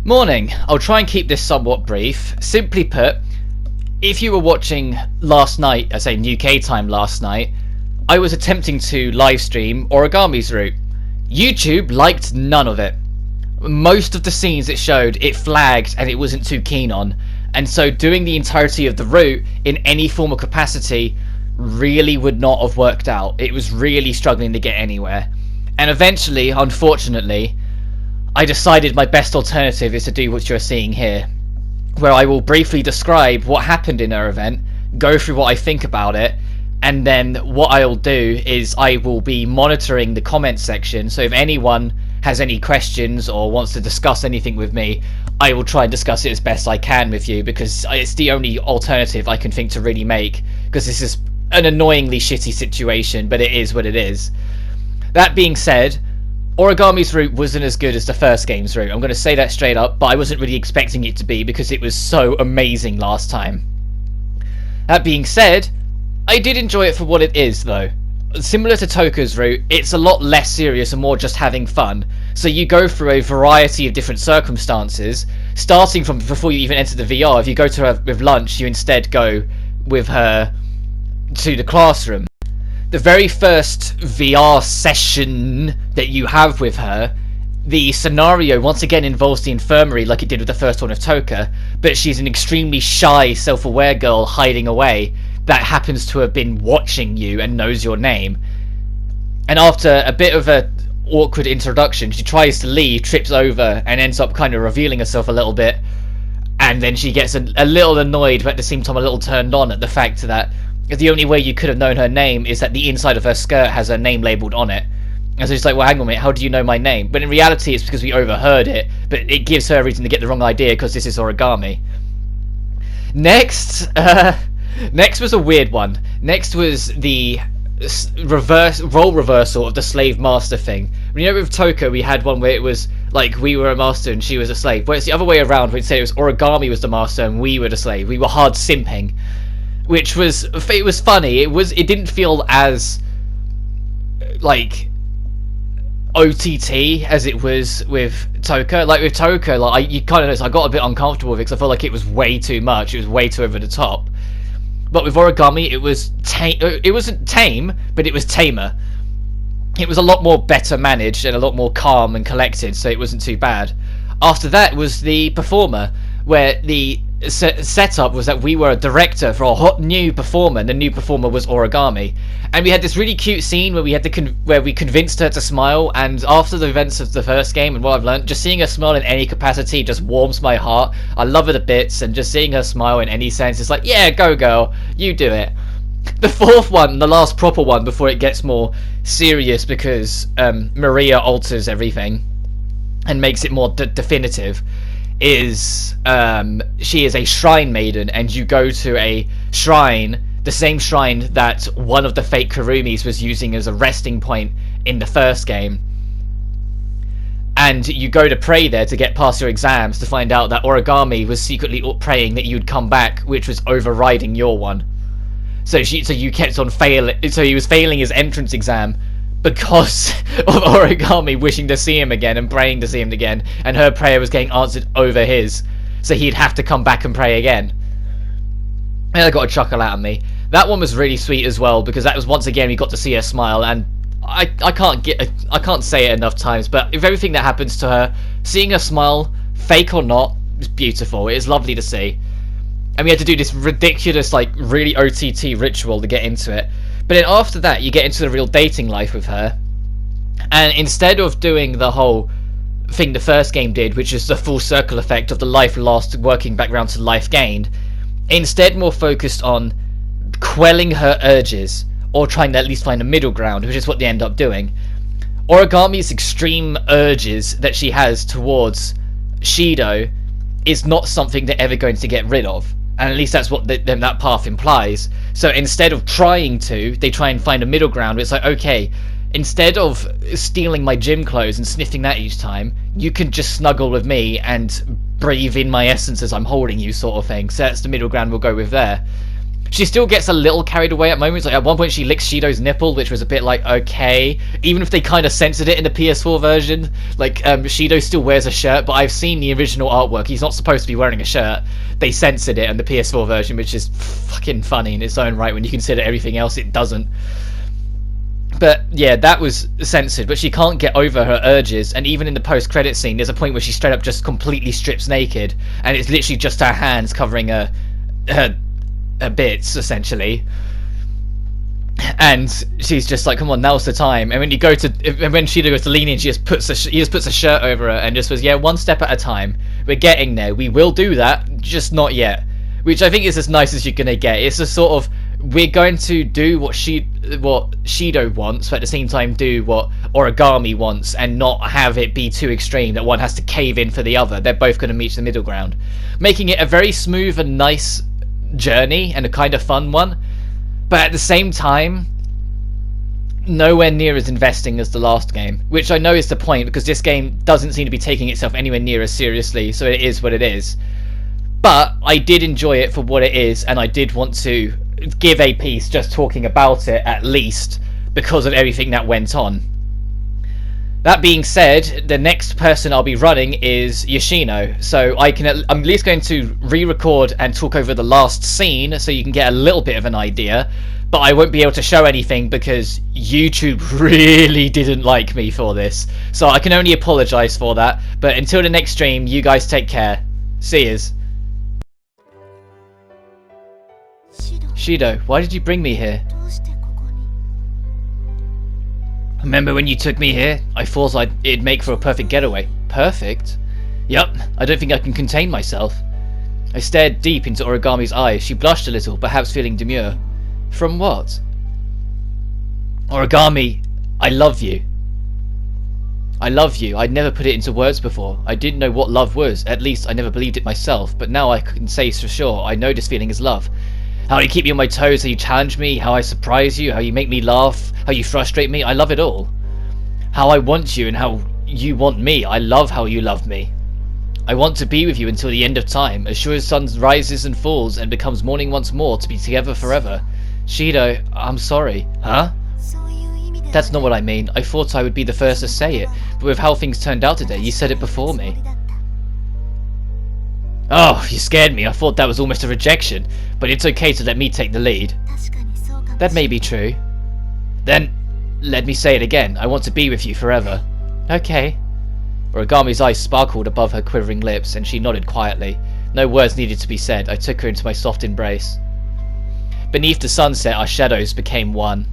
Morning. I'll try and keep this somewhat brief. Simply put, if you were watching last night, I say UK time last night, I was attempting to livestream Origami's route. YouTube liked none of it. Most of the scenes it showed, it flagged and it wasn't too keen on. And so doing the entirety of the route in any form of capacity really would not have worked out. It was really struggling to get anywhere. And eventually, unfortunately, I decided my best alternative is to do what you're seeing here, where I will briefly describe what happened in her event, go through what I think about it, and then what I'll do is I will be monitoring the comment section, so if anyone has any questions or wants to discuss anything with me, I will try and discuss it as best I can with you, because it's the only alternative I can think to really make, because this is an annoyingly shitty situation, but it is what it is. That being said, Origami's route wasn't as good as the first game's route. I'm going to say that straight up, but I wasn't really expecting it to be because it was so amazing last time. That being said, I did enjoy it for what it is, though. Similar to Toka's route, it's a lot less serious and more just having fun. So you go through a variety of different circumstances, starting from before you even enter the VR. If you go to her with lunch, you instead go with her to the classroom. The very first VR session that you have with her, the scenario once again involves the infirmary like it did with the first one of Toka, but she's an extremely shy, self-aware girl hiding away that happens to have been watching you and knows your name. And after a bit of a awkward introduction, she tries to leave, trips over, and ends up kind of revealing herself a little bit, and then she gets a little annoyed, but at the same time a little turned on at the fact that the only way you could have known her name is that the inside of her skirt has her name labelled on it. And so she's like, well, hang on a minute, how do you know my name? But in reality, it's because we overheard it, but it gives her a reason to get the wrong idea because this is Origami. Next was a weird one. Next was the role reversal of the slave master thing. You know, with Toka, we had one where it was like we were a master and she was a slave. Well, it's the other way around, where it said it was Origami was the master and we were the slave. We were hard simping. Which was, it was funny. It didn't feel as like OTT as it was with Toka. Like with Toka, like you kind of notice I got a bit uncomfortable with it because I felt like it was way too much. It was way too over the top. But with Origami, it was it wasn't tame, but it was tamer. It was a lot more better managed and a lot more calm and collected, so it wasn't too bad. After that was the performer, where the setup was that we were a director for a hot new performer, and the new performer was Origami, and we had this really cute scene where we had to where we convinced her to smile. And after the events of the first game and what I've learned, just seeing her smile in any capacity just warms my heart. I love her to bits, and just seeing her smile in any sense is like, yeah, go girl, you do it. The fourth one, the last proper one before it gets more serious, because Maria alters everything and makes it more definitive, is she is a shrine maiden, and you go to a shrine, the same shrine that one of the fake Kurumis was using as a resting point in the first game, and you go to pray there to get past your exams, to find out that Origami was secretly praying that you'd come back, which was overriding your one. So you kept on failing, so he was failing his entrance exam because of Origami wishing to see him again and praying to see him again, and her prayer was getting answered over his, so he'd have to come back and pray again. And I got a chuckle out of me. That one was really sweet as well, because that was once again we got to see her smile, and I can't say it enough times, but if everything that happens to her, seeing her smile, fake or not, is beautiful. It is lovely to see. And we had to do this ridiculous, like, really OTT ritual to get into it. But then after that, you get into the real dating life with her. And instead of doing the whole thing the first game did, which is the full circle effect of the life lost working back round to life gained, instead more focused on quelling her urges, or trying to at least find a middle ground, which is what they end up doing. Origami's extreme urges that she has towards Shido is not something they're ever going to get rid of. And at least that's what that path implies. So instead of trying to, they try and find a middle ground where it's like, okay, instead of stealing my gym clothes and sniffing that each time, you can just snuggle with me and breathe in my essence as I'm holding you, sort of thing. So that's the middle ground we'll go with there. She still gets a little carried away at moments. Like at one point she licks Shido's nipple, which was a bit like, okay. Even if they kind of censored it in the PS4 version. Like, Shido still wears a shirt, but I've seen the original artwork. He's not supposed to be wearing a shirt. They censored it in the PS4 version, which is fucking funny in its own right when you consider everything else it doesn't. But yeah, that was censored, but she can't get over her urges, and even in the post-credit scene, there's a point where she straight up just completely strips naked, and it's literally just her hands covering her bits, essentially. And she's just like, come on, now's the time. And when Shido goes to lean in, she just puts a shirt over her and just says, yeah, one step at a time. We're getting there. We will do that, just not yet. Which I think is as nice as you're gonna get. It's a sort of, we're going to do what Shido wants, but at the same time do what Origami wants, and not have it be too extreme that one has to cave in for the other. They're both going to meet the middle ground, making it a very smooth and nice journey and a kind of fun one, but at the same time nowhere near as investing as the last game, which I know is the point, because this game doesn't seem to be taking itself anywhere near as seriously, so it is what it is. But I did enjoy it for what it is, and I did want to give a piece just talking about it, at least because of everything that went on. That being said, the next person I'll be running is Yoshino, so I'm at least going to re-record and talk over the last scene so you can get a little bit of an idea, but I won't be able to show anything because YouTube really didn't like me for this, so I can only apologise for that. But until the next stream, you guys take care. See yous. Shido, why did you bring me here? Remember when you took me here? I thought it'd make for a perfect getaway. Perfect? Yup, I don't think I can contain myself. I stared deep into Origami's eyes. She blushed a little, perhaps feeling demure. From what? Origami, I love you. I love you. I'd never put it into words before. I didn't know what love was. At least I never believed it myself, but now I can say for sure I know this feeling is love. How you keep me on my toes, how you challenge me, how I surprise you, how you make me laugh, how you frustrate me, I love it all. How I want you and how you want me, I love how you love me. I want to be with you until the end of time, as sure as sun rises and falls and becomes morning once more, to be together forever. Shido, I'm sorry. Huh? That's not what I mean. I thought I would be the first to say it, but with how things turned out today, you said it before me. Oh, you scared me. I thought that was almost a rejection, but it's okay to let me take the lead. That may be true. Then, let me say it again. I want to be with you forever. Okay. Origami's eyes sparkled above her quivering lips, and she nodded quietly. No words needed to be said. I took her into my soft embrace. Beneath the sunset, our shadows became one.